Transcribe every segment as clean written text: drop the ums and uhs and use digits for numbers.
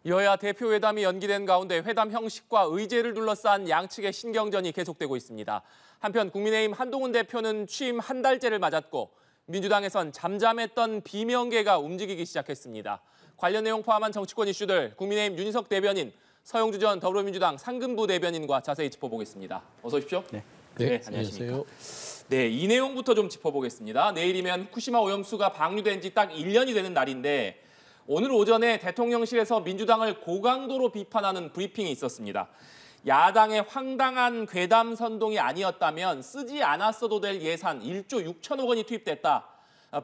여야 대표회담이 연기된 가운데 회담 형식과 의제를 둘러싼 양측의 신경전이 계속되고 있습니다. 한편 국민의힘 한동훈 대표는 취임 한 달째를 맞았고 민주당에선 잠잠했던 비명계가 움직이기 시작했습니다. 관련 내용 포함한 정치권 이슈들 국민의힘 윤희석 대변인, 서영주 전 더불어민주당 상근부 대변인과 자세히 짚어보겠습니다. 어서 오십시오. 네, 안녕하십니까. 네, 이 내용부터 좀 짚어보겠습니다. 내일이면 후쿠시마 오염수가 방류된 지 딱 1년이 되는 날인데 오늘 오전에 대통령실에서 민주당을 고강도로 비판하는 브리핑이 있었습니다. 야당의 황당한 괴담 선동이 아니었다면 쓰지 않았어도 될 예산 1조 6천억 원이 투입됐다.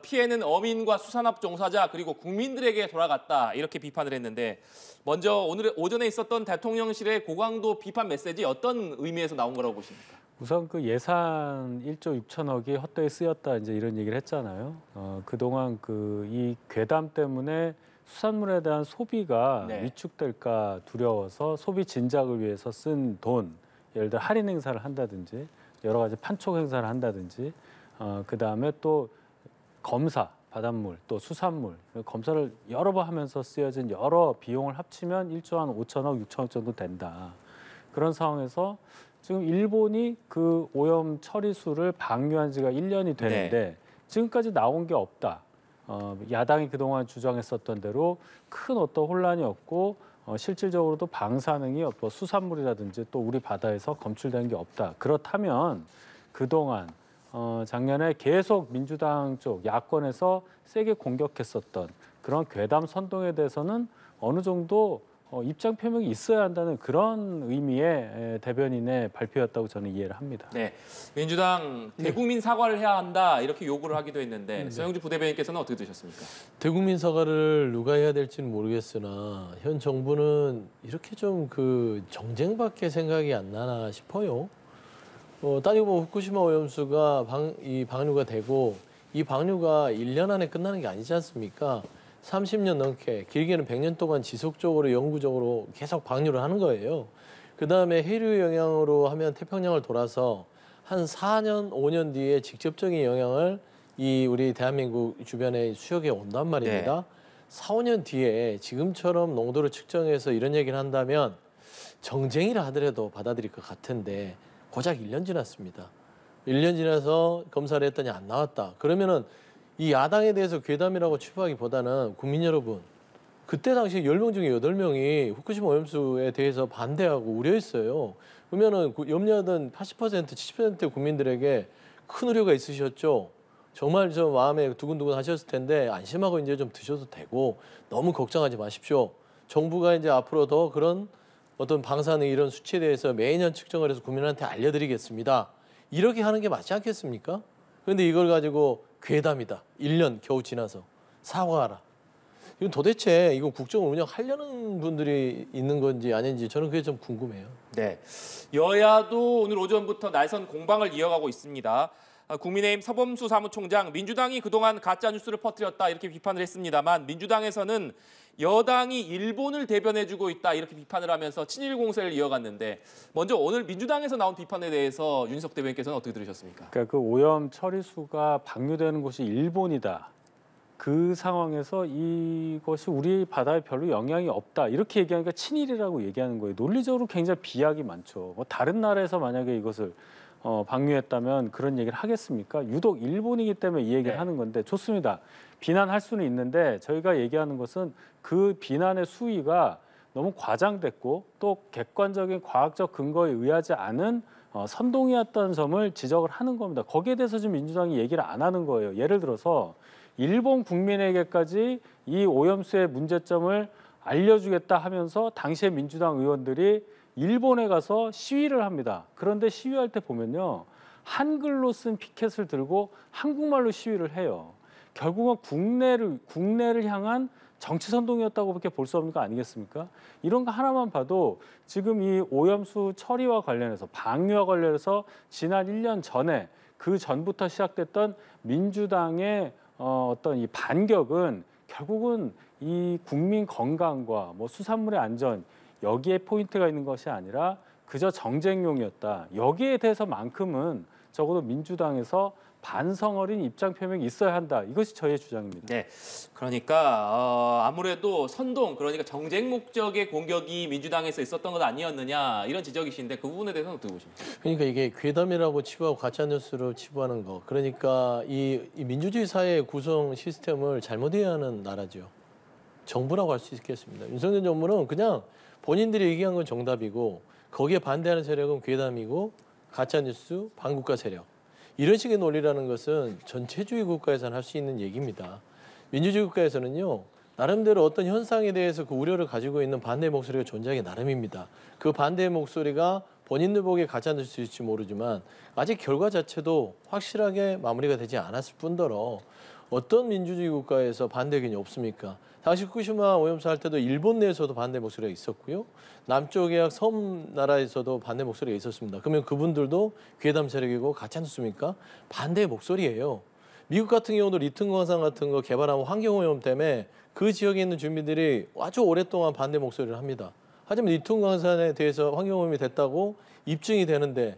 피해는 어민과 수산업 종사자 그리고 국민들에게 돌아갔다. 이렇게 비판을 했는데 먼저 오늘 오전에 있었던 대통령실의 고강도 비판 메시지 어떤 의미에서 나온 거라고 보십니까? 우선 그 예산 1조 6천억이 헛되이 쓰였다 이제 이런 얘기를 했잖아요. 그동안 이 괴담 때문에 수산물에 대한 소비가 위축될까 두려워서 소비 진작을 위해서 쓴 돈, 예를 들어 할인 행사를 한다든지 여러 가지 판촉 행사를 한다든지 그다음에 또 검사, 바닷물, 또 수산물, 검사를 여러 번 하면서 쓰여진 여러 비용을 합치면 1조 한 5천억, 6천억 정도 된다. 그런 상황에서 지금 일본이 그 오염 처리수를 방류한 지가 1년이 되는데 지금까지 나온 게 없다. 야당이 그동안 주장했었던 대로 큰 어떤 혼란이 없고 실질적으로도 방사능이 수산물이라든지 또 우리 바다에서 검출된 게 없다. 그렇다면 그동안 작년에 계속 민주당 쪽 야권에서 세게 공격했었던 그런 괴담 선동에 대해서는 어느 정도 입장 표명이 있어야 한다는 그런 의미의 대변인의 발표였다고 저는 이해를 합니다. 네, 민주당 대국민 사과를 해야 한다 이렇게 요구를 하기도 했는데 서영주 부대변인께서는 어떻게 드셨습니까? 대국민 사과를 누가 해야 될지는 모르겠으나 현 정부는 이렇게 좀 정쟁밖에 생각이 안 나나 싶어요. 따지고 보면 후쿠시마 오염수가 방류가 되고 이 방류가 1년 안에 끝나는 게 아니지 않습니까? 30년 넘게 길게는 100년 동안 지속적으로 영구적으로 계속 방류를 하는 거예요. 그다음에 해류 영향으로 하면 태평양을 돌아서 한 4년, 5년 뒤에 직접적인 영향을 우리 대한민국 주변의 수역에 온단 말입니다. 4, 5년 뒤에 지금처럼 농도를 측정해서 이런 얘기를 한다면 정쟁이라 하더라도 받아들일 것 같은데 고작 1년 지났습니다. 1년 지나서 검사를 했더니 안 나왔다. 그러면은 이 야당에 대해서 괴담이라고 취급하기보다는 국민 여러분, 그때 당시 10명 중에 8명이 후쿠시마 오염수에 대해서 반대하고 우려했어요. 그러면은 염려하던 80%, 70%의 국민들에게 큰 우려가 있으셨죠. 정말 저 마음에 두근두근 하셨을 텐데 안심하고 이제 좀 드셔도 되고 너무 걱정하지 마십시오. 정부가 이제 앞으로 더 그런 어떤 방사능 이런 수치에 대해서 매년 측정을 해서 국민한테 알려드리겠습니다. 이렇게 하는 게 맞지 않겠습니까? 그런데 이걸 가지고 괴담이다. 1년 겨우 지나서 사과하라. 이건 도대체 이거 국정을 운영하려는 분들이 있는 건지 아닌지 저는 그게 좀 궁금해요. 네, 여야도 오늘 오전부터 날선 공방을 이어가고 있습니다. 국민의힘 서범수 사무총장, 민주당이 그동안 가짜뉴스를 퍼뜨렸다 이렇게 비판을 했습니다만 민주당에서는 여당이 일본을 대변해주고 있다 이렇게 비판을 하면서 친일 공세를 이어갔는데 먼저 오늘 민주당에서 나온 비판에 대해서 윤희석 대변인께서는 어떻게 들으셨습니까? 그러니까 그 오염 처리수가 방류되는 곳이 일본이다. 그 상황에서 이것이 우리 바다에 별로 영향이 없다. 이렇게 얘기하니까 친일이라고 얘기하는 거예요. 논리적으로 굉장히 비약이 많죠. 다른 나라에서 만약에 이것을 방류했다면 그런 얘기를 하겠습니까? 유독 일본이기 때문에 이 얘기를 하는 건데 좋습니다. 비난할 수는 있는데 저희가 얘기하는 것은 그 비난의 수위가 너무 과장됐고 또 객관적인 과학적 근거에 의하지 않은 선동이었다는 점을 지적을 하는 겁니다. 거기에 대해서 지금 민주당이 얘기를 안 하는 거예요. 예를 들어서 일본 국민에게까지 이 오염수의 문제점을 알려주겠다 하면서 당시에 민주당 의원들이 일본에 가서 시위를 합니다. 그런데 시위할 때 보면요. 한글로 쓴 피켓을 들고 한국말로 시위를 해요. 결국은 국내를 향한 정치 선동이었다고밖에 볼 수 없는 거 아니겠습니까? 이런 거 하나만 봐도 지금 이 오염수 처리와 관련해서 방류와 관련해서 지난 1년 전에 그 전부터 시작됐던 민주당의 어떤 이 반격은 결국은 이 국민 건강과 수산물의 안전 여기에 포인트가 있는 것이 아니라 그저 정쟁용이었다. 여기에 대해서만큼은 적어도 민주당에서 반성 어린 입장 표명이 있어야 한다. 이것이 저의 주장입니다. 네, 그러니까 아무래도 선동, 그러니까 정쟁 목적의 공격이 민주당에서 있었던 것 아니었느냐 이런 지적이신데 그 부분에 대해서는 어떻게 보십니까? 그러니까 이게 괴담이라고 치부하고 가짜뉴스로 치부하는 거. 그러니까 이 민주주의 사회의 구성 시스템을 잘못 이해하는 나라죠. 정부라고 할 수 있겠습니다. 윤석열 정부는 그냥 본인들이 얘기한 건 정답이고 거기에 반대하는 세력은 괴담이고 가짜뉴스, 반국가 세력. 이런 식의 논리라는 것은 전체주의 국가에서는 할 수 있는 얘기입니다. 민주주의 국가에서는요. 나름대로 어떤 현상에 대해서 그 우려를 가지고 있는 반대 목소리가 존재하기 나름입니다. 그 반대의 목소리가 본인들 보기에 가짜뉴스일지 모르지만 아직 결과 자체도 확실하게 마무리가 되지 않았을 뿐더러 어떤 민주주의 국가에서 반대 의견이 없습니까? 당시 후쿠시마 오염수 할 때도 일본 내에서도 반대 목소리가 있었고요. 남쪽의 섬 나라에서도 반대 목소리가 있었습니다. 그러면 그분들도 괴담 세력이고 가짜뉴스입니까? 반대의 목소리예요. 미국 같은 경우도 리튬 광산 같은 거 개발하면 환경오염 때문에 그 지역에 있는 주민들이 아주 오랫동안 반대 목소리를 합니다. 하지만 리튬 광산에 대해서 환경오염이 됐다고 입증이 되는데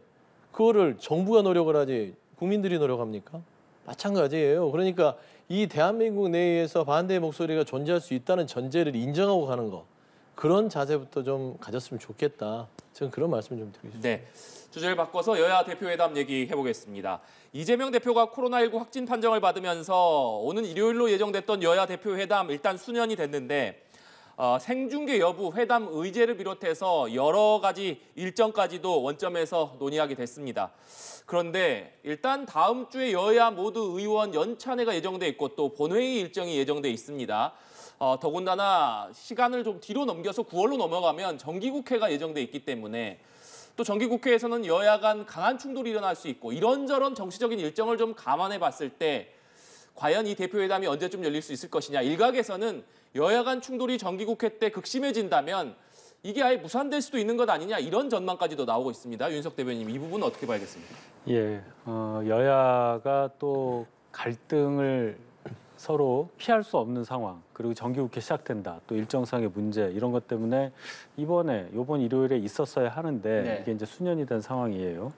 그거를 정부가 노력을 하지 국민들이 노력합니까? 마찬가지예요. 그러니까 이 대한민국 내에서 반대의 목소리가 존재할 수 있다는 전제를 인정하고 가는 거. 그런 자세부터 좀 가졌으면 좋겠다. 저는 그런 말씀 좀 드리고 싶습니다. 네, 주제를 바꿔서 여야 대표회담 얘기해 보겠습니다. 이재명 대표가 코로나19 확진 판정을 받으면서 오는 일요일로 예정됐던 여야 대표회담 일단 수년이 됐는데 생중계 여부, 회담 의제를 비롯해서 여러 가지 일정까지도 원점에서 논의하게 됐습니다. 그런데 일단 다음 주에 여야 모두 의원 연찬회가 예정돼 있고 또 본회의 일정이 예정돼 있습니다. 더군다나 시간을 좀 뒤로 넘겨서 9월로 넘어가면 정기국회가 예정돼 있기 때문에 또 정기국회에서는 여야 간 강한 충돌이 일어날 수 있고 이런저런 정치적인 일정을 좀 감안해 봤을 때 과연 이 대표회담이 언제쯤 열릴 수 있을 것이냐. 일각에서는 여야 간 충돌이 정기국회 때 극심해진다면 이게 아예 무산될 수도 있는 것 아니냐 이런 전망까지도 나오고 있습니다. 윤석 대변인 이 부분은 어떻게 봐야겠습니까? 예, 여야가 또 갈등을 서로 피할 수 없는 상황, 그리고 정기국회 시작된다, 또 일정상의 문제 이런 것 때문에 이번 일요일에 있었어야 하는데 네. 이게 이제 수년이 된 상황이에요.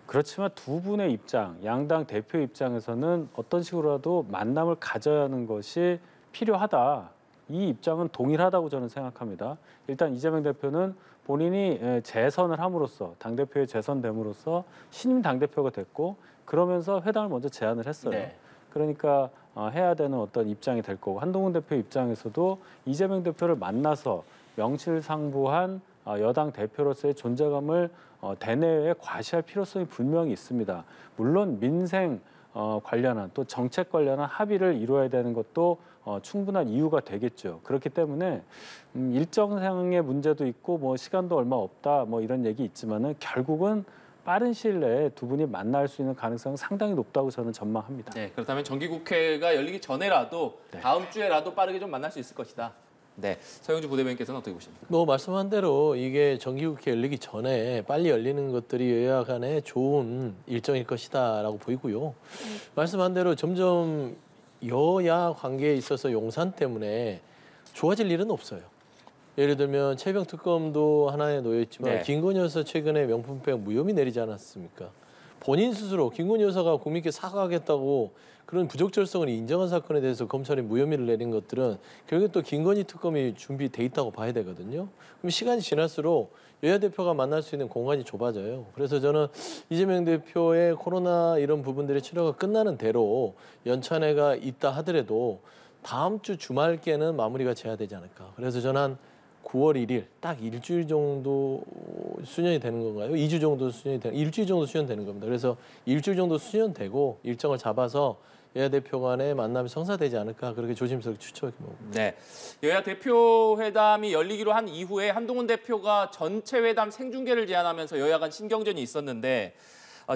그렇지만 두 분의 입장, 양당 대표 입장에서는 어떤 식으로라도 만남을 가져야 하는 것이 필요하다. 이 입장은 동일하다고 저는 생각합니다. 일단 이재명 대표는 본인이 재선을 함으로써 당대표에 재선됨으로써 신임 당대표가 됐고 그러면서 회담을 먼저 제안을 했어요. 네. 그러니까 해야 되는 어떤 입장이 될 거고 한동훈 대표 입장에서도 이재명 대표를 만나서 명실상부한 여당 대표로서의 존재감을 대내외에 과시할 필요성이 분명히 있습니다. 물론 민생 관련한 또 정책 관련한 합의를 이루어야 되는 것도 충분한 이유가 되겠죠. 그렇기 때문에 일정상의 문제도 있고 뭐 시간도 얼마 없다 뭐 이런 얘기 있지만은 결국은 빠른 시일 내에 두 분이 만날 수 있는 가능성은 상당히 높다고 저는 전망합니다. 네, 그렇다면 정기국회가 열리기 전에라도 네. 다음 주에라도 빠르게 좀 만날 수 있을 것이다. 네, 서영주 부대변인께서는 어떻게 보십니까? 뭐 말씀한 대로 이게 정기국회 열리기 전에 빨리 열리는 것들이 여야 간에 좋은 일정일 것이다라고 보이고요. 말씀한 대로 점점 여야 관계에 있어서 용산 때문에 좋아질 일은 없어요. 예를 들면 최병 특검도 하나에 놓여 있지만 네. 김건희 여사 최근에 명품백 무혐의 내리지 않았습니까? 본인 스스로 김건희 여사가 국민께 사과하겠다고 그런 부적절성을 인정한 사건에 대해서 검찰이 무혐의를 내린 것들은 결국에 또 김건희 특검이 준비돼 있다고 봐야 되거든요. 그럼 시간이 지날수록 여야 대표가 만날 수 있는 공간이 좁아져요. 그래서 저는 이재명 대표의 코로나 이런 부분들의 치료가 끝나는 대로 연찬회가 있다 하더라도 다음 주 주말께는 마무리가 돼야 되지 않을까. 그래서 저는 한 9월 1일 딱 일주일 정도 수년이 되는 건가요? 2주 정도 수년이 되는 일주일 정도 수년되는 겁니다. 그래서 일주일 정도 수년되고 일정을 잡아서 여야 대표 간의 만남이 성사되지 않을까 그렇게 조심스럽게 추측해 봅니다. 네, 여야 대표회담이 열리기로 한 이후에 한동훈 대표가 전체 회담 생중계를 제안하면서 여야 간 신경전이 있었는데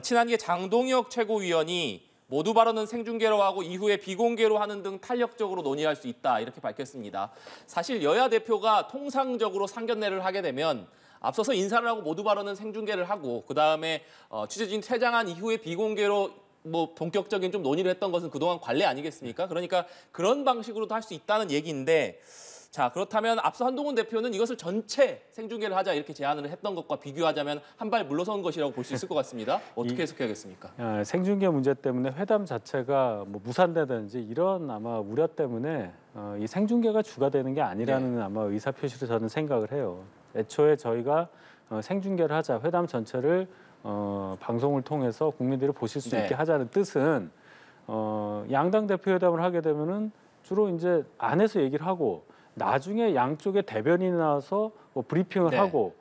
친한계 장동혁 최고위원이 모두 발언은 생중계로 하고 이후에 비공개로 하는 등 탄력적으로 논의할 수 있다 이렇게 밝혔습니다. 사실 여야 대표가 통상적으로 상견례를 하게 되면 앞서서 인사를 하고 모두 발언은 생중계를 하고 그다음에 취재진 퇴장한 이후에 비공개로 뭐 본격적인 좀 논의를 했던 것은 그동안 관례 아니겠습니까? 그러니까 그런 방식으로도 할 수 있다는 얘기인데 자, 그렇다면 앞서 한동훈 대표는 이것을 전체 생중계를 하자 이렇게 제안을 했던 것과 비교하자면 한 발 물러선 것이라고 볼 수 있을 것 같습니다. 어떻게 해석해야겠습니까? 생중계 문제 때문에 회담 자체가 뭐 무산되든지 이런 아마 우려 때문에 이 생중계가 주가 되는 게 아니라는 아마 의사 표시로 저는 생각을 해요. 애초에 저희가 생중계를 하자, 회담 전체를 방송을 통해서 국민들이 보실 수 있게 하자는 뜻은 양당 대표 회담을 하게 되면은 주로 이제 안에서 얘기를 하고 나중에 양쪽의 대변인이 나와서 뭐 브리핑을 하고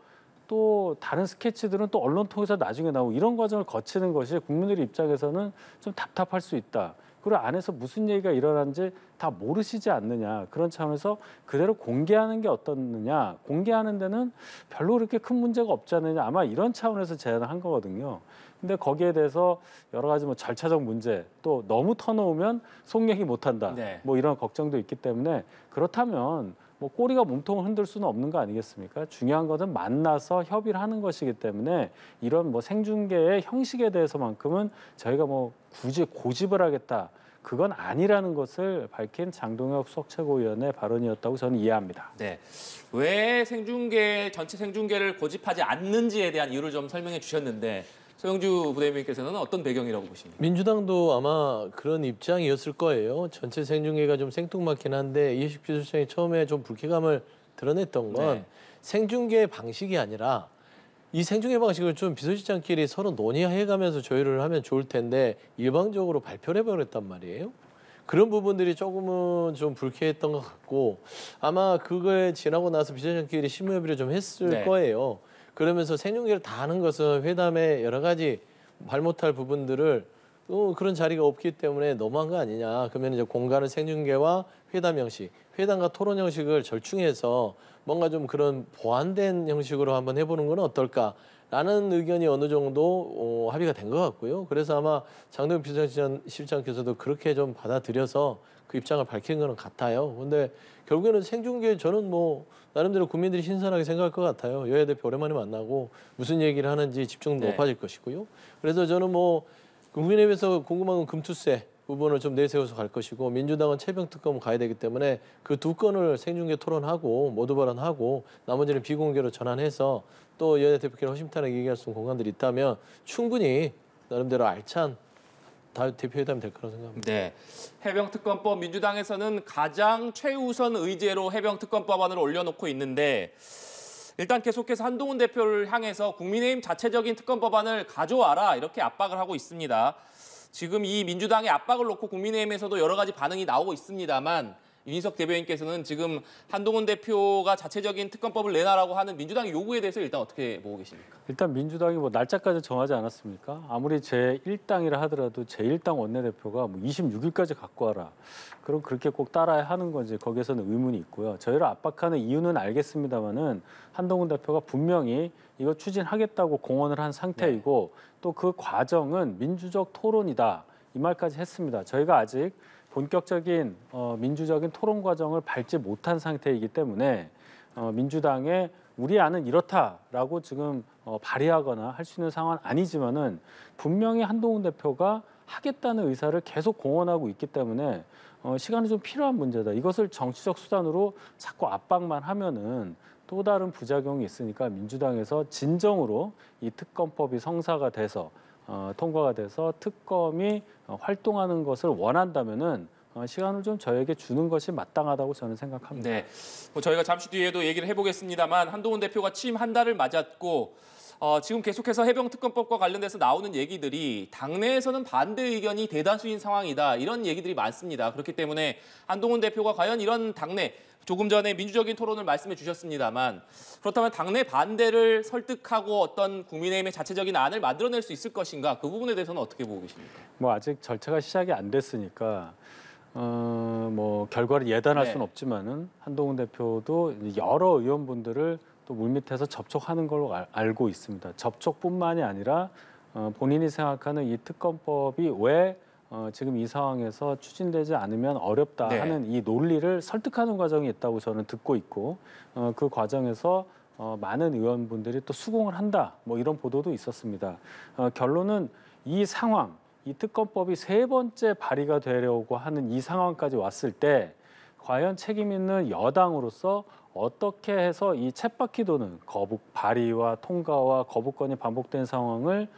또 다른 스케치들은 또 언론 통해서 나중에 나오고 이런 과정을 거치는 것이 국민들 입장에서는 좀 답답할 수 있다. 그리고 안에서 무슨 얘기가 일어난지 다 모르시지 않느냐. 그런 차원에서 그대로 공개하는 게 어떻느냐. 공개하는 데는 별로 그렇게 큰 문제가 없지 않느냐. 아마 이런 차원에서 제안을 한 거거든요. 근데 거기에 대해서 여러 가지 뭐 절차적 문제 또 너무 터놓으면 속얘기 못한다. 뭐 이런 걱정도 있기 때문에 그렇다면 뭐 꼬리가 몸통을 흔들 수는 없는 거 아니겠습니까? 중요한 것은 만나서 협의를 하는 것이기 때문에 이런 뭐 생중계의 형식에 대해서만큼은 저희가 뭐 굳이 고집을 하겠다. 그건 아니라는 것을 밝힌 장동혁 수석 최고위원의 발언이었다고 저는 이해합니다. 네. 왜 전체 생중계를 고집하지 않는지에 대한 이유를 좀 설명해 주셨는데 서영주 부대변인께서는 어떤 배경이라고 보십니까? 민주당도 아마 그런 입장이었을 거예요. 전체 생중계가 좀 생뚱맞긴 한데 이해식 비서실장이 처음에 좀 불쾌감을 드러냈던 건 생중계 방식이 아니라 이 생중계 방식을 좀 비서실장끼리 서로 논의해가면서 조율을 하면 좋을 텐데 일방적으로 발표를 해버렸단 말이에요. 그런 부분들이 조금은 좀 불쾌했던 것 같고 아마 그거에 지나고 나서 비서실장끼리 심의협의를 좀 했을 거예요. 그러면서 생중계를 다 하는 것은 회담에 여러 가지 말 못할 부분들을 그런 자리가 없기 때문에 너무한 거 아니냐. 그러면 이제 공간을 생중계와 회담 형식, 회담과 토론 형식을 절충해서 뭔가 좀 그런 보완된 형식으로 한번 해보는 건 어떨까라는 의견이 어느 정도 합의가 된 것 같고요. 그래서 아마 장동혁 비서실장께서도 그렇게 좀 받아들여서 그 입장을 밝힌 거는 같아요. 근데 결국에는 생중계 저는 뭐 나름대로 국민들이 신선하게 생각할 것 같아요. 여야 대표 오랜만에 만나고 무슨 얘기를 하는지 집중도 높아질 것이고요. 그래서 저는 뭐 국민의힘에서 궁금한 건 금투세 부분을 좀 내세워서 갈 것이고 민주당은 최병특검 가야 되기 때문에 그 두 건을 생중계 토론하고 모두 발언하고 나머지는 비공개로 전환해서 또 여야 대표끼리 허심탄회하게 얘기할 수 있는 공간들이 있다면 충분히 나름대로 알찬 대표회담이 될 거라고 생각합니다. 네, 해병특검법 민주당에서는 가장 최우선 의제로 해병특검법안을 올려놓고 있는데 일단 계속해서 한동훈 대표를 향해서 국민의힘 자체적인 특검법안을 가져와라 이렇게 압박을 하고 있습니다. 지금 이 민주당의 압박을 놓고 국민의힘에서도 여러 가지 반응이 나오고 있습니다만 윤희석 대변인께서는 지금 한동훈 대표가 자체적인 특검법을 내놔라고 하는 민주당의 요구에 대해서 일단 어떻게 보고 계십니까? 일단 민주당이 뭐 날짜까지 정하지 않았습니까? 아무리 제1당이라 하더라도 제1당 원내대표가 뭐 26일까지 갖고 와라. 그럼 그렇게 꼭 따라야 하는 건지 거기에서는 의문이 있고요. 저희를 압박하는 이유는 알겠습니다마는 한동훈 대표가 분명히 이거 추진하겠다고 공언을 한 상태이고 또 그 과정은 민주적 토론이다. 이 말까지 했습니다. 저희가 아직 본격적인 민주적인 토론 과정을 밟지 못한 상태이기 때문에 민주당의 우리 안은 이렇다라고 지금 발의하거나 할 수 있는 상황은 아니지만은 분명히 한동훈 대표가 하겠다는 의사를 계속 공언하고 있기 때문에 시간이 좀 필요한 문제다. 이것을 정치적 수단으로 자꾸 압박만 하면은 또 다른 부작용이 있으니까 민주당에서 진정으로 이 특검법이 성사가 돼서 통과가 돼서 특검이 활동하는 것을 원한다면은 시간을 좀 저에게 주는 것이 마땅하다고 저는 생각합니다. 네, 뭐 저희가 잠시 뒤에도 얘기를 해보겠습니다만 한동훈 대표가 취임 한 달을 맞았고 지금 계속해서 해병특검법과 관련돼서 나오는 얘기들이 당내에서는 반대 의견이 대다수인 상황이다. 이런 얘기들이 많습니다. 그렇기 때문에 한동훈 대표가 과연 이런 당내 조금 전에 민주적인 토론을 말씀해 주셨습니다만 그렇다면 당내 반대를 설득하고 어떤 국민의힘의 자체적인 안을 만들어낼 수 있을 것인가 그 부분에 대해서는 어떻게 보고 계십니까? 뭐 아직 절차가 시작이 안 됐으니까 뭐 결과를 예단할 수는 없지만은 한동훈 대표도 여러 의원분들을 또 물밑에서 접촉하는 걸로 알고 있습니다. 접촉뿐만이 아니라 본인이 생각하는 이 특검법이 왜 지금 이 상황에서 추진되지 않으면 어렵다 하는 이 논리를 설득하는 과정이 있다고 저는 듣고 있고 그 과정에서 많은 의원분들이 또 수긍을 한다 뭐 이런 보도도 있었습니다. 결론은 이 상황, 이 특검법이 세 번째 발의가 되려고 하는 이 상황까지 왔을 때 과연 책임 있는 여당으로서 어떻게 해서 이 쳇바퀴 도는 거북 발의와 통과와 거부권이 반복된 상황을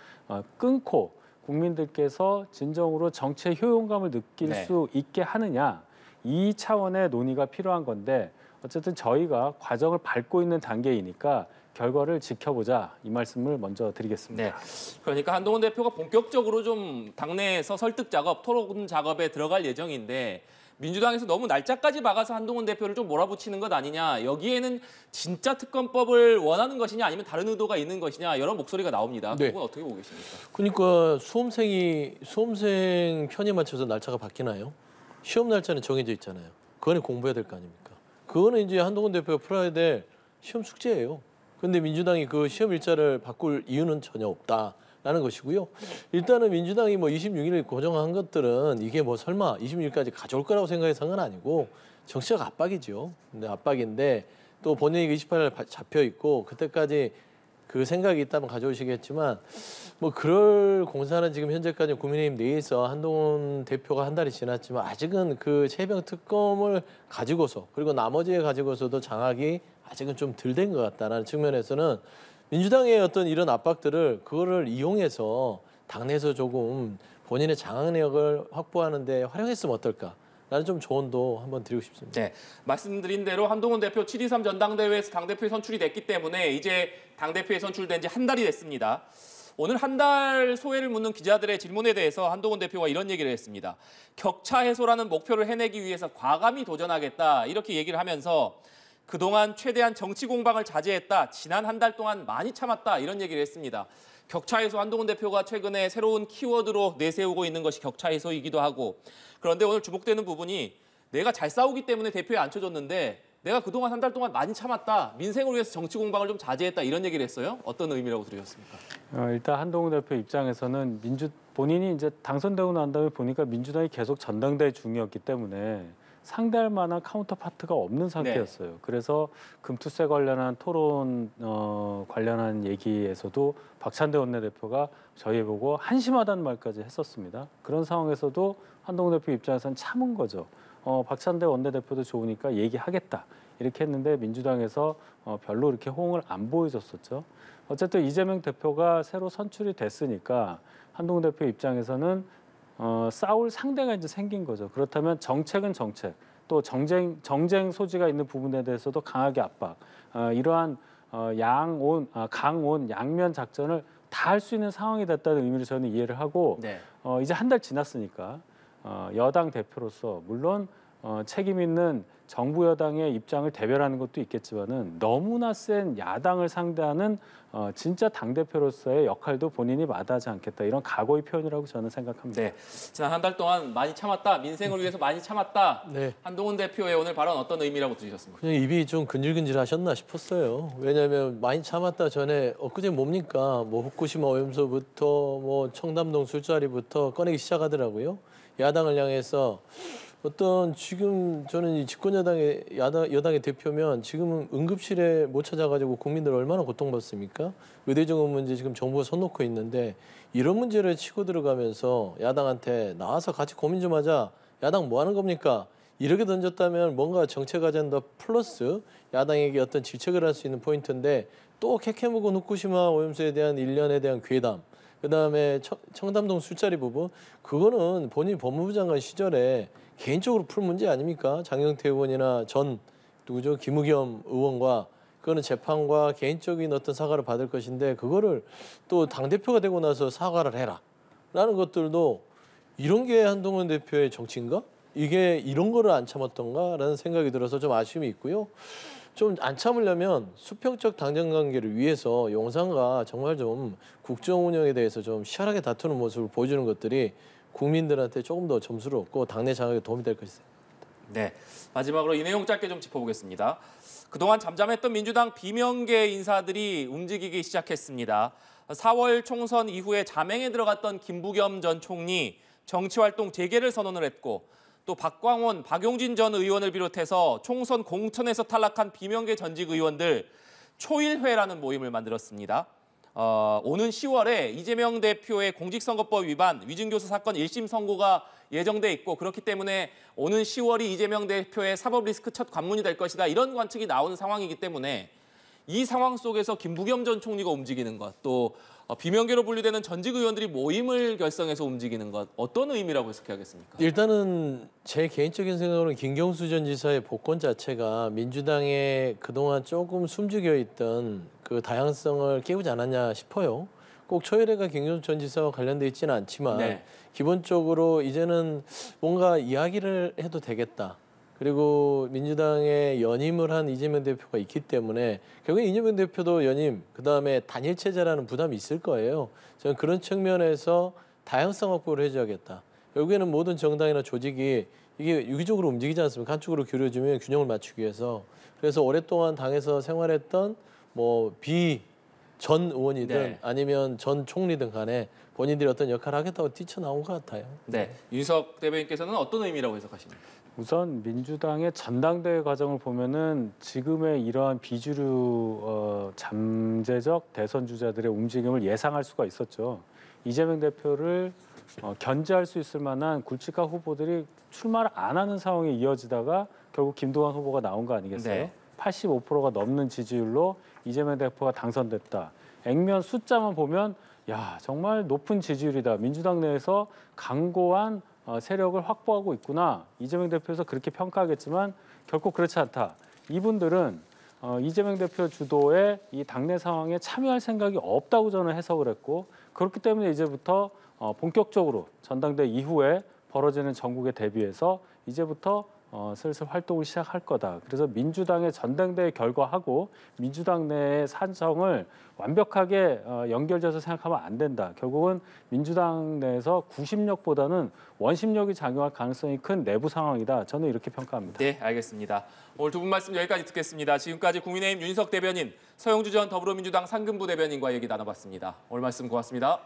끊고 국민들께서 진정으로 정치의 효용감을 느낄 네. 수 있게 하느냐, 이 차원의 논의가 필요한 건데 어쨌든 저희가 과정을 밟고 있는 단계이니까 결과를 지켜보자, 이 말씀을 먼저 드리겠습니다. 네. 그러니까 한동훈 대표가 본격적으로 좀 당내에서 설득 작업, 토론 작업에 들어갈 예정인데 민주당에서 너무 날짜까지 막아서 한동훈 대표를 좀 몰아붙이는 것 아니냐, 여기에는 진짜 특검법을 원하는 것이냐 아니면 다른 의도가 있는 것이냐, 이런 목소리가 나옵니다. 네. 그건 어떻게 보고 계십니까? 그러니까 수험생 편에 맞춰서 날짜가 바뀌나요? 시험 날짜는 정해져 있잖아요. 그거는 공부해야 될 거 아닙니까? 그거는 이제 한동훈 대표가 풀어야 될 시험 숙제예요. 그런데 민주당이 그 시험 일자를 바꿀 이유는 전혀 없다라는 것이고요. 일단은 민주당이 뭐 26일을 고정한 것들은 이게 뭐 설마 26일까지 가져올 거라고 생각해서 한 건 아니고 정치적 압박이죠. 근데 압박인데 또 본인이 28일 잡혀 있고 그때까지 그 생각이 있다면 가져오시겠지만 뭐 그럴 공사는 지금 현재까지 국민의힘 내에서 한동훈 대표가 한 달이 지났지만 아직은 그 최병 특검을 가지고서 그리고 나머지에 가지고서도 장악이 아직은 좀 덜 된 것 같다라는 측면에서는 민주당의 어떤 이런 압박들을 그거를 이용해서 당내에서 조금 본인의 장악력을 확보하는 데 활용했으면 어떨까? 라는 좀 조언도 한번 드리고 싶습니다. 네, 말씀드린 대로 한동훈 대표 7.23 전당대회에서 당대표에 선출이 됐기 때문에 이제 당대표에 선출된 지 한 달이 됐습니다. 오늘 한 달 소회를 묻는 기자들의 질문에 대해서 한동훈 대표가 이런 얘기를 했습니다. 격차 해소라는 목표를 해내기 위해서 과감히 도전하겠다, 이렇게 얘기를 하면서 그동안 최대한 정치 공방을 자제했다, 지난 한 달 동안 많이 참았다, 이런 얘기를 했습니다. 격차 해소, 한동훈 대표가 최근에 새로운 키워드로 내세우고 있는 것이 격차 해소이기도 하고, 그런데 오늘 주목되는 부분이 내가 잘 싸우기 때문에 대표에 앉혀줬는데 내가 그동안 한 달 동안 많이 참았다, 민생을 위해서 정치 공방을 좀 자제했다, 이런 얘기를 했어요. 어떤 의미라고 들으셨습니까? 일단 한동훈 대표 입장에서는 본인이 이제 당선되고 난 다음에 보니까 민주당이 계속 전당대회 중이었기 때문에 상대할 만한 카운터파트가 없는 상태였어요. 그래서 금투세 관련한 토론 관련한 얘기에서도 박찬대 원내대표가 저희 보고 한심하다는 말까지 했었습니다. 그런 상황에서도 한동훈 대표 입장에서는 참은 거죠. 박찬대 원내대표도 좋으니까 얘기하겠다, 이렇게 했는데 민주당에서 별로 이렇게 호응을 안 보여줬었죠. 어쨌든 이재명 대표가 새로 선출이 됐으니까 한동훈 대표 입장에서는 싸울 상대가 이제 생긴 거죠. 그렇다면 정책은 정책, 또 정쟁 소지가 있는 부분에 대해서도 강하게 압박, 이러한 강온 양면 작전을 다 할 수 있는 상황이 됐다는 의미로 저는 이해를 하고, 네. 이제 한 달 지났으니까 여당 대표로서 물론 책임 있는 정부 여당의 입장을 대변하는 것도 있겠지만은 너무나 센 야당을 상대하는 진짜 당 대표로서의 역할도 본인이 마다하지 않겠다, 이런 각오의 표현이라고 저는 생각합니다. 네, 지난 한 달 동안 많이 참았다, 민생을 위해서 많이 참았다. 네. 한동훈 대표의 오늘 발언 어떤 의미라고 들으셨습니까? 그냥 입이 좀 근질근질하셨나 싶었어요. 왜냐하면 많이 참았다 전에 엊그제 뭡니까? 뭐 후쿠시마 오염수부터 뭐 청담동 술자리부터 꺼내기 시작하더라고요. 야당을 향해서 어떤 지금 저는 이 집권 여당의 여당의 대표면 지금은 응급실에 못 찾아가지고 국민들 얼마나 고통받습니까? 의대증후 문제 지금 정부가 손 놓고 있는데 이런 문제를 치고 들어가면서 야당한테 나와서 같이 고민 좀 하자. 야당 뭐 하는 겁니까? 이렇게 던졌다면 뭔가 정책 아젠다 플러스 야당에게 어떤 질책을 할 수 있는 포인트인데 또 캐캐묵은 후쿠시마 오염수에 대한 일련에 대한 괴담, 그다음에 청담동 술자리 부분, 그거는 본인 법무부 장관 시절에 개인적으로 풀 문제 아닙니까? 장경태 의원이나 전 누구죠? 김우겸 의원과 그거는 재판과 개인적인 어떤 사과를 받을 것인데 그거를 또 당대표가 되고 나서 사과를 해라 라는 것들도 이런 게 한동훈 대표의 정치인가? 이게 이런 거를 안 참았던가? 라는 생각이 들어서 좀 아쉬움이 있고요. 좀 안 참으려면 수평적 당정 관계를 위해서 용산과 정말 좀 국정 운영에 대해서 좀 시원하게 다투는 모습을 보여주는 것들이 국민들한테 조금 더 점수를 얻고 당내 장악에 도움이 될 것이다. 네, 마지막으로 이 내용 짧게 좀 짚어보겠습니다. 그동안 잠잠했던 민주당 비명계 인사들이 움직이기 시작했습니다. 4월 총선 이후에 자맹에 들어갔던 김부겸 전 총리 정치활동 재개를 선언을 했고, 또 박광원, 박용진 전 의원을 비롯해서 총선 공천에서 탈락한 비명계 전직 의원들 초일회라는 모임을 만들었습니다. 오는 10월에 이재명 대표의 공직선거법 위반 위증교수 사건 1심 선고가 예정돼 있고 그렇기 때문에 오는 10월이 이재명 대표의 사법 리스크 첫 관문이 될 것이다. 이런 관측이 나오는 상황이기 때문에 이 상황 속에서 김부겸 전 총리가 움직이는 것, 또 비명계로 분류되는 전직 의원들이 모임을 결성해서 움직이는 것, 어떤 의미라고 해석해야겠습니까? 일단은 제 개인적인 생각으로는 김경수 전 지사의 복권 자체가 민주당에 그동안 조금 숨죽여 있던 그 다양성을 깨우지 않았냐 싶어요. 꼭 초열애가 김경수 전 지사와 관련돼 있지는 않지만 네. 기본적으로 이제는 뭔가 이야기를 해도 되겠다. 그리고 민주당에 연임을 한 이재명 대표가 있기 때문에 결국에 이재명 대표도 연임, 그다음에 단일 체제라는 부담이 있을 거예요. 저는 그런 측면에서 다양성 확보를 해줘야겠다. 결국에는 모든 정당이나 조직이 이게 유기적으로 움직이지 않습니까? 한쪽으로 기울어지면 균형을 맞추기 위해서. 그래서 오랫동안 당에서 생활했던 뭐 전 의원이든 네. 아니면 전 총리든 간에 본인들이 어떤 역할을 하겠다고 뛰쳐나온 것 같아요. 네, 윤석 대변인께서는 어떤 의미라고 해석하십니까? 우선 민주당의 전당대회 과정을 보면은 지금의 이러한 비주류 잠재적 대선 주자들의 움직임을 예상할 수가 있었죠. 이재명 대표를 견제할 수 있을 만한 굵직한 후보들이 출마를 안 하는 상황이 이어지다가 결국 김두관 후보가 나온 거 아니겠어요? 네. 85%가 넘는 지지율로 이재명 대표가 당선됐다. 액면 숫자만 보면 야 정말 높은 지지율이다. 민주당 내에서 강고한 세력을 확보하고 있구나. 이재명 대표에서 그렇게 평가하겠지만 결코 그렇지 않다. 이분들은 이재명 대표 주도의 이 당내 상황에 참여할 생각이 없다고 저는 해석을 했고 그렇기 때문에 이제부터 본격적으로 전당대 이후에 벌어지는 전국에 대비해서 이제부터 슬슬 활동을 시작할 거다. 그래서 민주당의 전당대회 결과하고 민주당 내의 산정을 완벽하게 연결져서 생각하면 안 된다. 결국은 민주당 내에서 구심력보다는 원심력이 작용할 가능성이 큰 내부 상황이다. 저는 이렇게 평가합니다. 네, 알겠습니다. 오늘 두 분 말씀 여기까지 듣겠습니다. 지금까지 국민의힘 윤석 대변인, 서영주 전 더불어민주당 상근부 대변인과 얘기 나눠봤습니다. 오늘 말씀 고맙습니다.